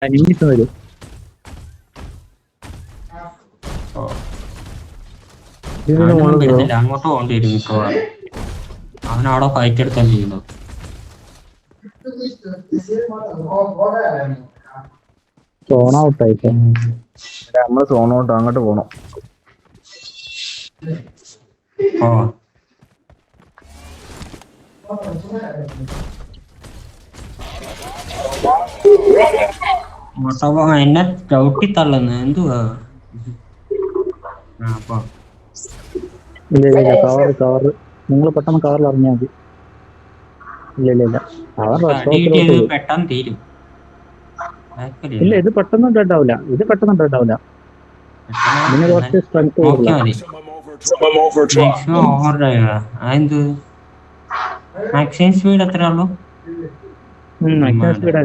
അനിമീസ് വരും. അങ്ങോട്ട് പോകേണ്ടി വരും മിക്കവാറും. അവനവിടെ ഫൈറ്റ് എടുക്കാൻ ചെയ്യുന്നു. സോൺ ഔട്ട് ആയിട്ട് നമ്മള് സോൺ ഔട്ട് അങ്ങോട്ട് പോണം. എന്നെ ചവിട്ടി തള്ളുന്നു എന്തുവാ? ഇല്ല കവർ നിങ്ങൾ പെട്ടെന്ന് കവറിൽ ഇറങ്ങിയാൽ മതി. ഇല്ല പെട്ടെന്ന് തീരും. ഇല്ല ഇത് പെട്ടെന്ന് ഡെഡ് ആവില്ല. ഇതിന് കുറച്ച് സ്ട്രെങ്ത് മാക്സിമം സ്പീഡ് എത്ര ഉള്ളൂ? മാക്സിമം സ്പീഡ്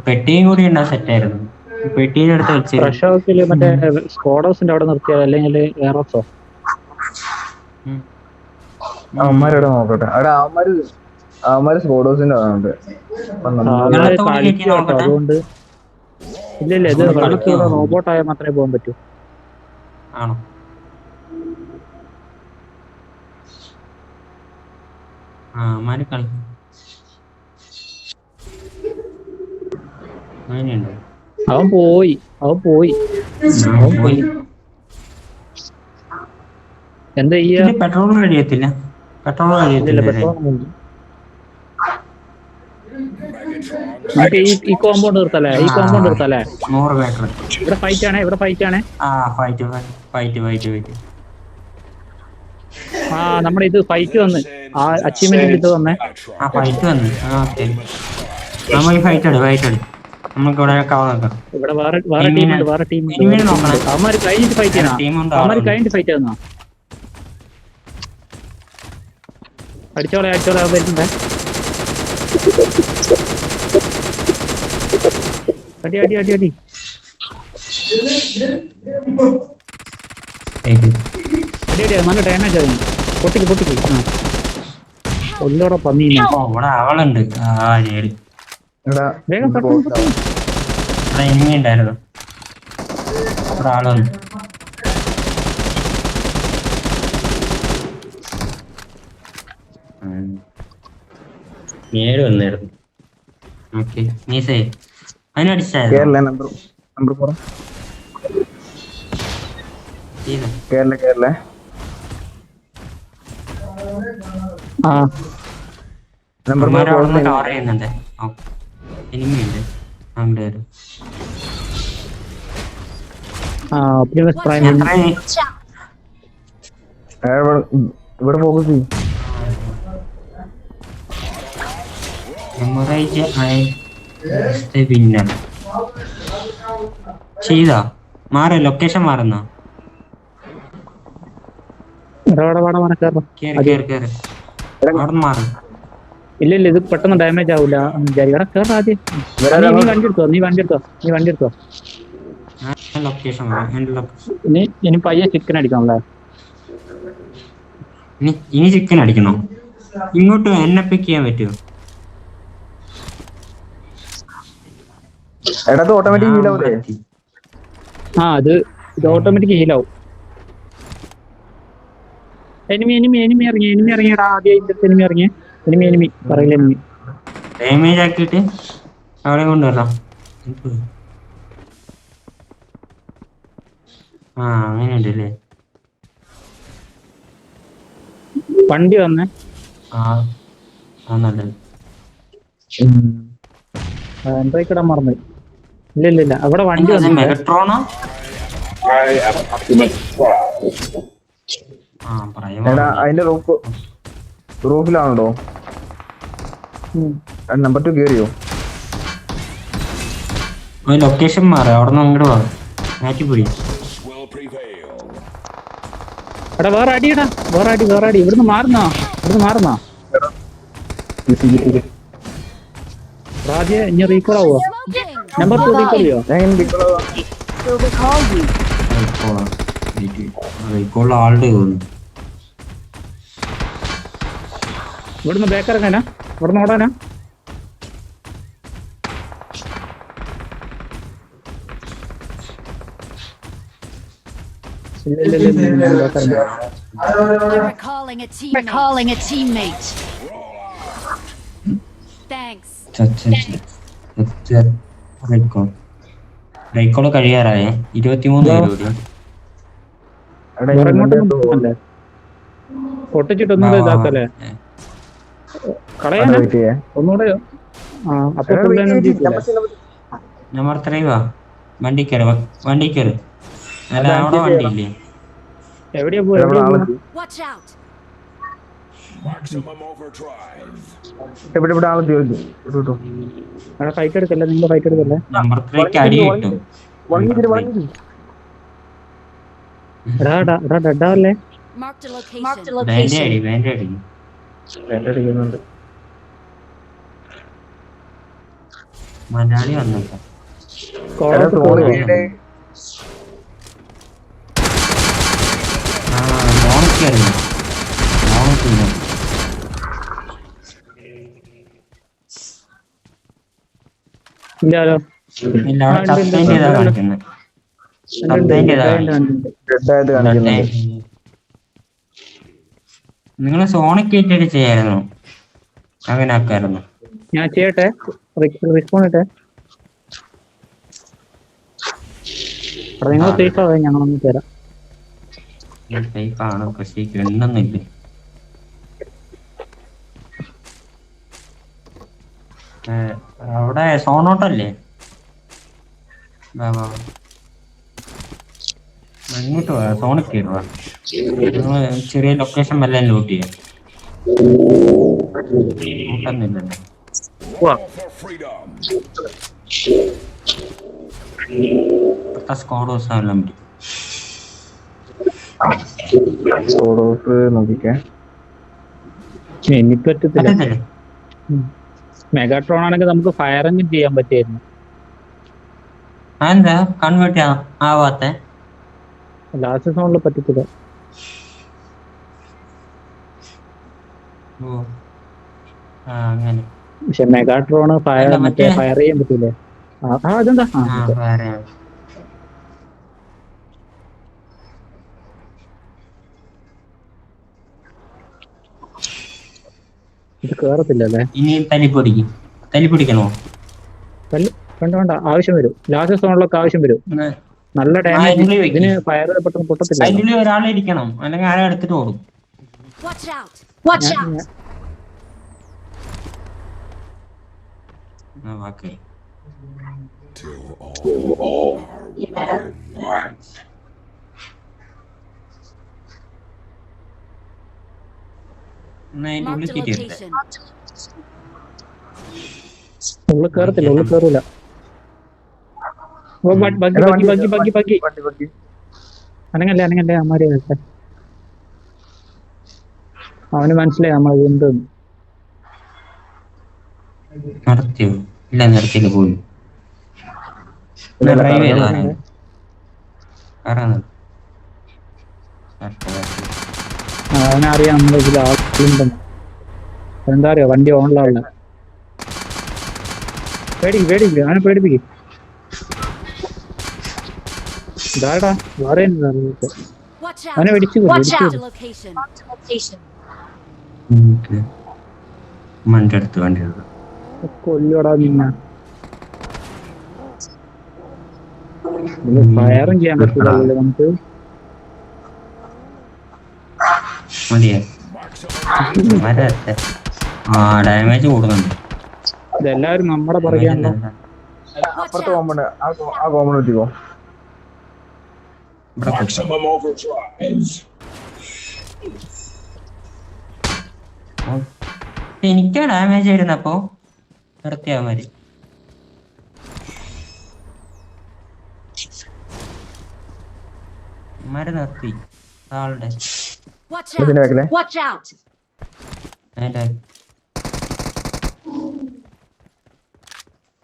പെട്ടിയും കൂടി ഉണ്ടാ സെറ്റ് ആയിരുന്നു. പെട്ടിയുടെ അടുത്ത് വെച്ച് മറ്റേ സ്കോഡോസിന്റെ അവിടെ നിർത്തിയാൽ അല്ലെങ്കിൽ എയറോസോ അവന്മാരെവിടെ നോക്കട്ടെ. അവിടെ അവന്മാര് സ്കോഡോസിന്റെ അതുകൊണ്ട് ഇല്ല ഇത് വെള്ളത്തിലുള്ള റോബോട്ടായ മാത്രമേ പോകാൻ പറ്റൂ. ആണോ? അവൻ പോയി എന്താ ചെയ്യാ? പെട്രോൾ കഴിയത്തില്ല. ഈ കോമ്പൗണ്ട് നിർത്തല്ലേ? 100 മീറ്റർ. ഇവിടെ ഫൈറ്റ് ആണ്. നമ്മുടെ ഇത് ഫൈറ്റ് വന്ന് ആ അച്ചീവ്മെന്റ് ഇത് വന്നേ. ഇവിടെ വേറെ ടീം അവന്മാര് കഴിഞ്ഞിട്ട് ഫൈറ്റ് ചെയ്യുന്ന അടിച്ചോളെ വരുന്നുണ്ടേ. അടി നല്ല ഡാമേജ് ആയിരുന്നു. പൊട്ടിക്ക് ഒന്നോടെ പന്നീന അവളുണ്ട്. വേഗം എനിമി ഉണ്ടായിരുന്നു. ഒരാളുണ്ട്. വന്നായിരുന്നു. ഓക്കെ നീസേ അതിനടിച്ചായിരുന്നു. കേരള കവർ ചെയ്യുന്നുണ്ട്. എനിമിയുണ്ട് അങ്ങോട്ട് വരും. ഇവിടെ ഫോക്കസ് ചെയ്യും. ചെയ്താ ലൊക്കേഷൻ മാറുന്ന ഇല്ല ഇത് പെട്ടെന്ന് ഡാമേജ് ആവൂല. ആദ്യം നീ വണ്ടി എടുത്തോ. ഇനി പയ്യെ ചിക്കൻ അടിക്കണല്ലേ? ഇനി ചിക്കൻ അടിക്കണോ? ഇങ്ങോട്ട് എന്നെ പിക്ക് ചെയ്യാൻ പറ്റുമോ? ഓട്ടോമാറ്റിക് ഹീലാവൂലേ? ഇത് ഓട്ടോമാറ്റിക് ഹീലാവും. എനിമി ഇറങ്ങിയടാ. ആദ്യം എനിമി പറയില്ല. ഡാമേജ് ആക്കിയിട്ട് അവിടെ കൊണ്ടുവരാം. അങ്ങനെയുണ്ടല്ലേ വണ്ടി വന്നേ. നല്ലത്. എന്തായിക്കിടാൻ മറന്നു. ഇല്ല അവിടെ വണ്ടി വന്നു. മെഗട്രോണോ? അതിന്റെ റൂഫിലാണോ? നമ്പർ 2 കേറിയോ? ലൊക്കേഷൻ മാറി. അവിടെ നിന്ന് അങ്ങോട്ട് പോകാം. മാറ്റിപ്പോയി. വേറെ അടി. ഇവിടുന്ന് മാറുന്നോ? ഇനി റീകോൾ ആവോ? നമ്പർ 2 റീകോൾ ചെയ്യോ? ആളുടെ ഇവിടുന്ന് ബേക്കറങ്ങാനാ? ഇവിടുന്ന് ഓടാനാ? ഇല്ല ഇല്ല ഇല്ല ഇല്ല, ഞാൻ ബാക്കറില്ല. I'm recalling a teammate. Thanks. റൈക്കോള് കഴിയാറായേ. 23 പേര് കൂടി. എടാ വേറെ എങ്ങോട്ടൊന്നും പോകണ്ടേ? പൊട്ടിച്ചിട്ട് ഒന്നുകൂടെ ഇതാക്കല്ലേ കളയാനാ വെയിറ്റ് ചെയ്യാ. ഒന്നുകൂടെ. ആ അപ്പൊ ഫുൾ എനർജി നമ്പർ 3 വാ. വണ്ടി കയറി അല്ല അവിടെ വണ്ടി ഇല്ലേ? എവിടെയാ പോവാ എവിടെയാ പോവാ? Watch out. ഇവിടെ ആളെ തീർന്നു. അവിടെ ഫൈറ്റ് എടുക്കല്ലേ, നിങ്ങൾ ഫൈറ്റ് എടുക്കല്ലേ. നമ്പർ 3ക്ക് അടി കിട്ടും. എടാ എടാ എടാ ഡെഡാവല്ലേ. Marked a location. വേണ്ട അടി അടിക്കുന്നുണ്ട്. മലയാളി വന്നേക്കാം. ഇല്ലാലോ. ഇല്ല, അവിടെ സബ്സ്ക്രൈബ് ചെയ്താ കാണിക്കുന്നത്. നിങ്ങള് സോണിക് കേറ്റിട്ട് ചെയ്യായിരുന്നു, അങ്ങനെ ആക്കായിരുന്നു. ഞാൻ ചെയ്യട്ടെ, റിസ്പോണ്ട് ഇട്ടെ. നിങ്ങൾ സേഫ് ആവേ, ഞങ്ങളൊന്ന് തരാം. സേഫ് ആണ്, പക്ഷേ ഗണ്ണൊന്നുമില്ല. അവിടെ സോണോട്ടല്ലേ? ഇങ്ങോട്ട് പോവാ, സോണിക് കയറുക. നിങ്ങള് ചെറിയ ലൊക്കേഷൻ വല്ലതും ലൂട്ട് ചെയ്യാം. കൂട്ടൊന്നുമില്ലല്ലോ. സ്കോഡ് ദിവസം നോക്കിക്കേ. എനിക്ക് പറ്റത്തില്ല. മെഗാട്രോൺ ആണെങ്കിൽ നമുക്ക് ഫയറിംഗ് ചെയ്യാൻ പറ്റിയായിരുന്നു. എന്താ കൺവേർട്ട് ആവാത്ത? ലാസ്റ്റ് സോണിൽ പറ്റത്തില്ല. അങ്ങനെ. പക്ഷെ മെഗാട്രോണ് ഫയർ മറ്റേ ഫയർ ചെയ്യാൻ പറ്റൂലേ? അതെന്താ ഇത് കേറത്തില്ലല്ലേ? ഇനി തല്ലിപ്പൊടിക്കണോ? വേണ്ട, ആവശ്യം വരും. ലാസ്റ്റ് സോണിലൊക്കെ ആവശ്യം വരും. നല്ല ഡാമേജ്. ഇതിന് ഫയർ പെട്ടെന്ന് പൊട്ടത്തില്ല. അതിനുള്ളിൽ ഒരാളിരിക്കണം, അല്ലെങ്കിൽ ആരെ എടുത്തിട്ട് ഓടും. ഉള്ളിൽ കേറത്തില്ല, ഉള്ളിൽ കേറൂല. അനങ്ങല്ലേ അമ്മാരി. അവന് മനസ്സിലായി നമ്മൾ എന്ത് നടത്തിയോ? ഇല്ല, നടത്തിയില്ല, പോയി. അവനറിയാം നമ്മളെ ഇതിൽ ആളുണ്ടെന്ന്. എന്താ അറിയോ, വണ്ടി ഓണിലുള്ള. പേടിപ്പിക്കും അവനെ, പേടിപ്പിക്കും. ഇതാടാ വേറെ അവനെ വെടിച്ചു കൊല്ലുവടാ. നിന്ന ഫയറും ചെയ്യാൻ പറ്റില്ലല്ലോ നമുക്ക്. ഡാമേജ് കൂടുന്നുണ്ട്. ഇതെല്ലാവരും നമ്മുടെ പറയുകയാണല്ലോ. അപ്പുറത്ത് കോമ്പൗണ്ട്, ആ കോമ്പൗണ്ട് എത്തിക്കോ. എനിക്ക് ഡാമേജ് ആയിരുന്നപ്പോ നിർത്തിയാ മതി. നിർത്തി ആളുടെ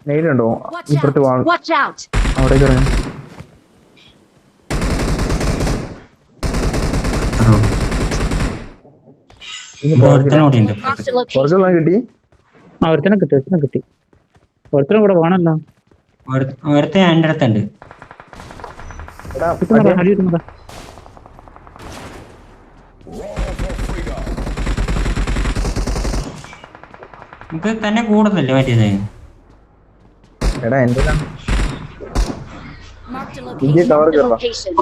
നെയിലുണ്ടോ ഇപ്പുറത്ത്? അവിടെ കിട്ടി. ഒരുത്തനെ കിട്ടി. ഒരുത്തനും കൂടെ വേണല്ലോ. ഒരുത്തൻ എൻ്റെ അടുത്തുണ്ട്. നമുക്ക് തന്നെ കൂടുതലല്ലേ മറ്റേത്. എടാ എന്റെ Marked a India location. cover Marked a करवा। location.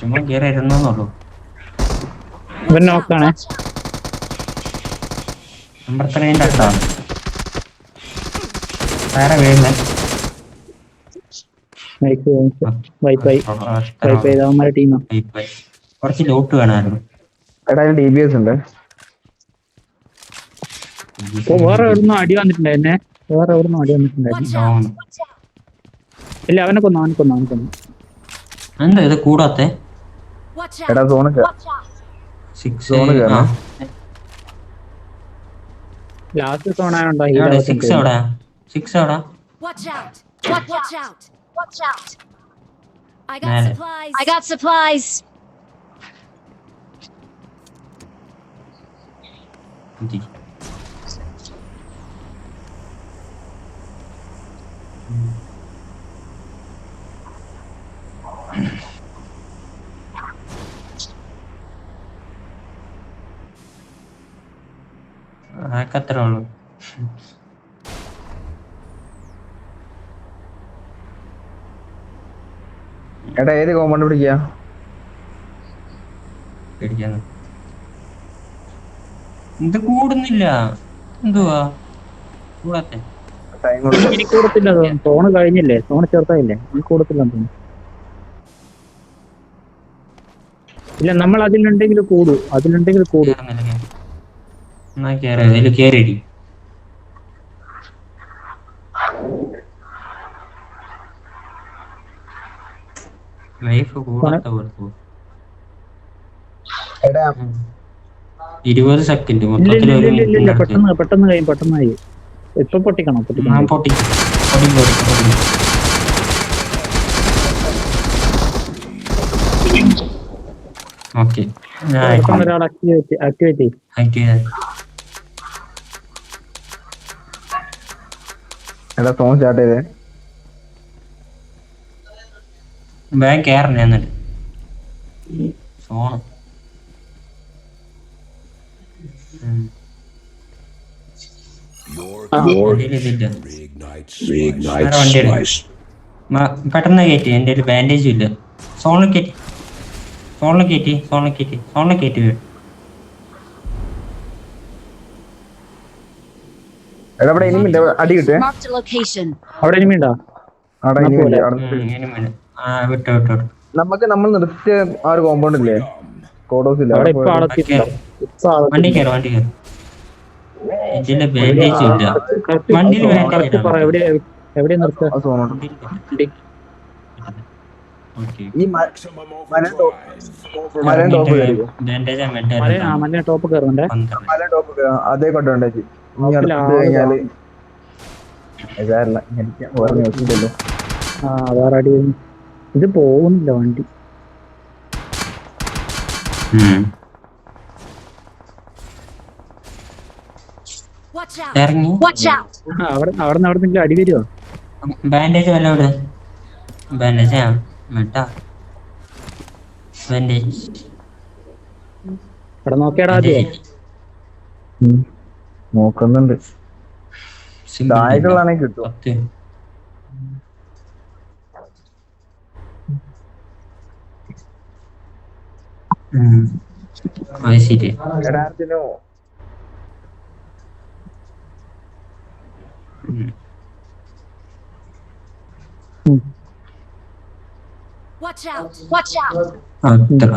ചുമ്മാ കയറി ഇരുന്നുള്ളൂ. ഇവൻ Watch out. നോക്കാണേ. Watch out. Number 3 അടുത്താണ് വേറെ വീഴുന്നത്. വൈപ്പായി അവന്മാരെ ടീമാ. കുറച്ച് ലൂട്ട് വേണമായിരുന്നു. എടാ അതിൽ DBS ഉണ്ട്. ഇപ്പൊ വേറെ എവിടുന്നോ അടി വന്നിട്ടുണ്ടായിരുന്നേ. വേറെ എവിടുന്നോ അടി വന്നിട്ടുണ്ടായിരുന്നു. Watch out. Watch out. ഇല്ല അവനെ കൊന്നു. എന്താ ഇത് കൂടാത്തെ? Watch എടാ out. Zone Watch out. 6 Zone കേറണം. ലാസ്റ്റ് സോണായോണ്ടോ 6 എവിടെ? 6 എവിടെ? Watch out. Watch out. Watch out. I got Nale. supplies. I got supplies. എന്തി? അത്രേ ഉള്ളൂ. എടാ ഏത് കോമ്പൗണ്ട് പിടിക്കുക? പേടിക്കാന്ന്. ഇത് കൂടുന്നില്ല. എന്തുവാ കൂടാത്തെ? ടൈം കൊടുക്കും. ഇനി കൂടത്തില്ല. സോണ് കഴിഞ്ഞില്ലേ? സോണ് ചെറുതായില്ലേ? ഇനി കൂടത്തില്ലെന്ന് തോന്നുന്നു. ഇല്ല നമ്മൾ അതിലുണ്ടെങ്കിൽ കൂടും. കേറുന്നില്ല. എന്നാ കേറി അതിൽ കേറിടി. ലൈഫ് കൂടാത്ത കൊടുത്തു. എടാ 20 സെക്കൻഡ് ഇല്ല മൊത്തത്തിൽ ഒരു ഇല്ല പെട്ടെന്ന് കഴിയും. ഇപ്പൊ പൊട്ടിക്കണം. ഓക്കെ ഒരാൾ ആക്ടിവേറ്റ് എടാ സോൺ സ്റ്റാർട്ട് ചെയ്തേ. ബാങ്ക് കയറണേ എന്നിട്ട് ഫോണ് പെട്ടെന്ന് കയറ്റി. എൻ്റെ ഒരു ബാൻഡേജും ഇല്ല. സോണിൽ കയറ്റി എടാ ഇവിടെ ഇനിമില്ല. അടി കിട്ടേ. Marked a location. അവിടെ ഇനിമിണ്ടോ? അവിടെ ഇനിമില്ല. വിട്ടു നമ്മൾ നിർത്തിയ ആ ഒരു കോമ്പൗണ്ട് ഇല്ലേ? കോഡോസ് ഇല്ല. അവിടെ ഇപ്പൊ ആളെത്തിയിട്ടുണ്ടോ? വണ്ടി കയറും. ഇതിന്റെ ബാൻഡേജും ഇല്ല. വണ്ടിയിൽ ബാൻഡേജ് എവിടെ നിർത്തുക? ആ സോണുണ്ട്. ഈ മലൻ ടോപ്പ് കയറിയോ? മഞ്ഞ ടോപ്പ് കയറുന്നുണ്ടേ. മലൻ ടോപ്പ് അതേ കൊണ്ടുണ്ടേക്ക്. ഇനി അടുത്ത് കഴിഞ്ഞാല് വേറെ ന്യൂസില്ലല്ലോ. വേറെ അടി. ഇത് പോകുന്നില്ല വണ്ടി. Watch out. ഇറങ്ങി. Watch out. അവിടെ അടി വരുമോ? ബാൻഡേജ് വല്ല ഇവിടെ ബാൻഡേജ് ബാൻഡേജ് ഇവിടെ നോക്കിയാടാ ആദ്യം. നോക്കുന്നുണ്ട്. ദായകളാണെങ്കിൽ കിട്ടും. അത് ശരി. എടാത്തിനോ Watch out. Watch out.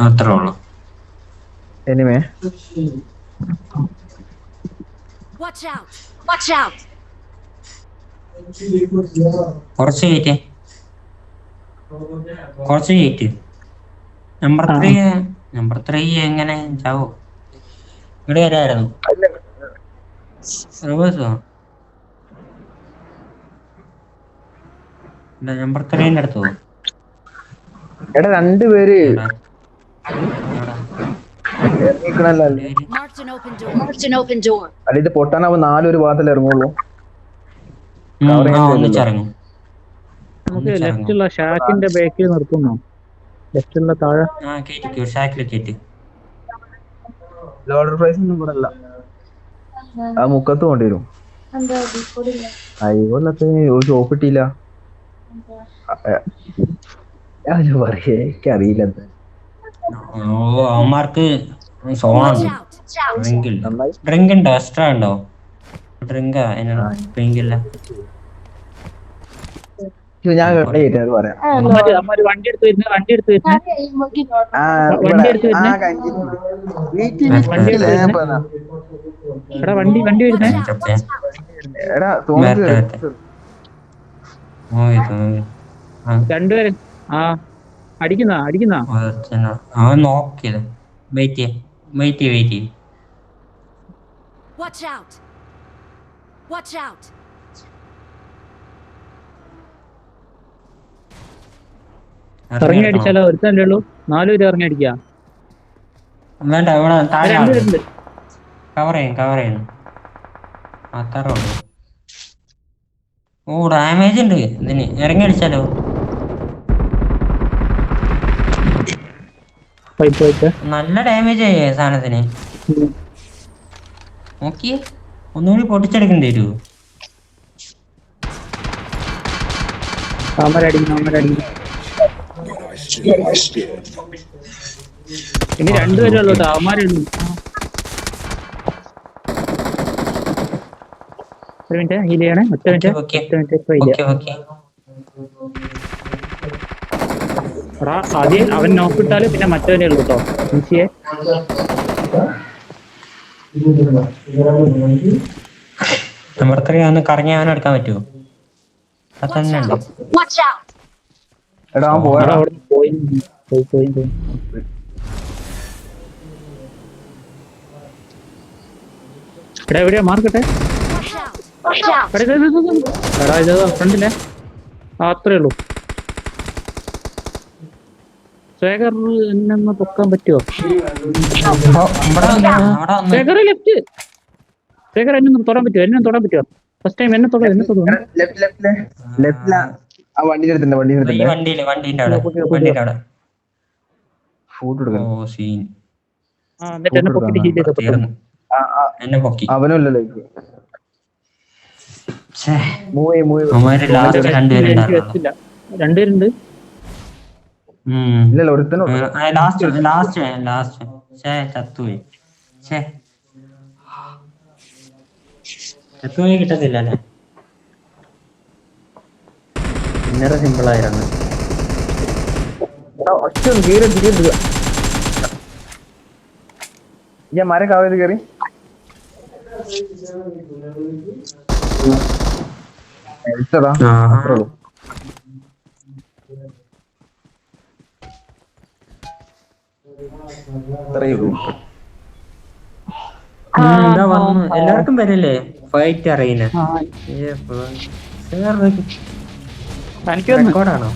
അത്രേ ഉള്ളു. എനിമേ Watch out. Watch out. കുറച്ച് കയറ്റ്. നമ്പർ 3 എങ്ങനെ ചാവോ? ഇവിടെ വരായിരുന്നു. റിവേഴ്സോ? നമ്പർ 3 അടുത്തോ? എടാ രണ്ടുപേര് Marked an open door. Marked an open door. അല്ല ഇത് പൊട്ടാനാവുമ്പോ 4 ഒരു ഭാഗത്തല്ലേ ഇറങ്ങുള്ളൂ. ഒന്നിച്ചിറങ്ങും. നമുക്ക് ലെഫ്റ്റുള്ള ഷാക്കിന്റെ ബാക്കിൽ നിർത്തുന്നോ? ലെഫ്റ്റുള്ള താഴെ ഷാക്കിൽ കയറ്റി. ലോഡർ പ്രൈസ് ഒന്നും ഇവിടെ അല്ല. ആ മുക്കത്ത് പോണ്ടി വരും. അയ്യോല്ലത്ത് ഒരു ഷോപ്പ് ഇട്ടില്ല. പറയേ എനിക്കറിയില്ല എന്താ. ഓ അവന്മാർക്ക് Watch സോണുണ്ട്. out! Watch out! Drink ഇല്ല. നന്നായി. ഡ്രിങ്ക് ഉണ്ടോ? എക്സ്ട്രാ ഉണ്ടോ? ഡ്രിങ്കാ ഡ്രിങ്ക് ഇല്ല. ഞാൻ കേട്ടത് പറയാം. അമ്മ വണ്ടി എടുത്ത് വരുന്നത് വണ്ടി എടുത്ത് വരുന്നത് ആ വണ്ടി എടുത്ത് ആ വരുന്നത് കഴിഞ്ഞിട്ടുണ്ട്. വണ്ടി എടുത്ത് വരുന്നത് എടാ വണ്ടി വണ്ടി വരുന്നേ ചപ്പേ. എടാ തോന്നുന്നു വരട്ടെ. ഓയ് തോന്നി. രണ്ടുപേരും ആ അടിക്കുന്ന അവൻ നോക്കിയത്. വെയിറ്റ് ചെയ്യ്. Watch out! Watch out! ഇറങ്ങി അടിച്ചാലോ ഒരുത്തല്ലേ ഉള്ളൂ 4 പേര് ഇറങ്ങി അടിക്കുക വേണ്ട ഇവിടെ താഴെ രണ്ടുപേരുണ്ട് കവർ ചെയ്യുന്നു അത്രേ ഉള്ളൂ. ഓ ഡാമേജ് ഉണ്ട് ഇതിന്. ഇറങ്ങി അടിച്ചാലോ? നല്ല ഡാമേജ് ആയി സാധനത്തിന്. നോക്കി ഒന്നുകൂടി പൊട്ടിച്ചെടുക്കേണ്ടി വരുമോ? ഇനി രണ്ടുപേരും ഉള്ളൂ അവന്മാരുള്ളൂ. ഒരു മിനിറ്റ് ഹീൽ ചെയ്യണേ. ഒറ്റ മിനിറ്റ് ആദ്യം അവൻ നോക്കിട്ടാല് പിന്നെ മറ്റവനെ ഉള്ളൂ കേട്ടോ. ഈസിയെ നമ്പർ 3 ഒന്ന് കറങ്ങി അവനെ എടുക്കാൻ പറ്റുമോ? അത് തന്നെ ഉണ്ട്. Watch out! എടാ അവൻ പോയടാ. അവിടെ പോയി എടാ എവിടെയാ മാർക്കട്ടെ? Watch out! Watch out! എടാ ഇത് ഫ്രണ്ടിലെ അത്രേ ഉള്ളൂ. ശേഖർ എന്നെ പൊക്കാൻ പറ്റുമോ? ശേഖർ ലെഫ്റ്റ്. ശേഖർ എന്നെ തൊടാൻ പറ്റുമോ? ഫസ്റ്റ് ടൈം എന്നെ തൊടാ. ലെഫ്റ്റിലാ ആ വണ്ടിയുടെ അടുത്തുണ്ട്. ഈ വണ്ടീന്റെ അവിടെ ഫുഡ് കൊടുക്കണം. ഓ സീൻ. എന്നിട്ട് എന്നെ പൊക്കിട്ട് ഹീൽ ചെയ്തപ്പോ എന്നെ പൊക്കി. അവനുമല്ലല്ലോ ലാസ്റ്റ് രണ്ടുപേരുണ്ട്. ഇല്ലല്ലോ ഒരുത്തനും ലാസ്റ്റ് ചത്തുപോയി. കിട്ടത്തില്ല അല്ലേ? ഇന്നറെ സിമ്പിൾ ആയിരുന്നു. ഞാൻ മരം കാവൽ കയറി അത്രേ ഉള്ളൂ. എല്ലാവർക്കും വരില്ലേ ഫൈറ്റ് അറിയുന്ന? റെക്കോർഡാണോ?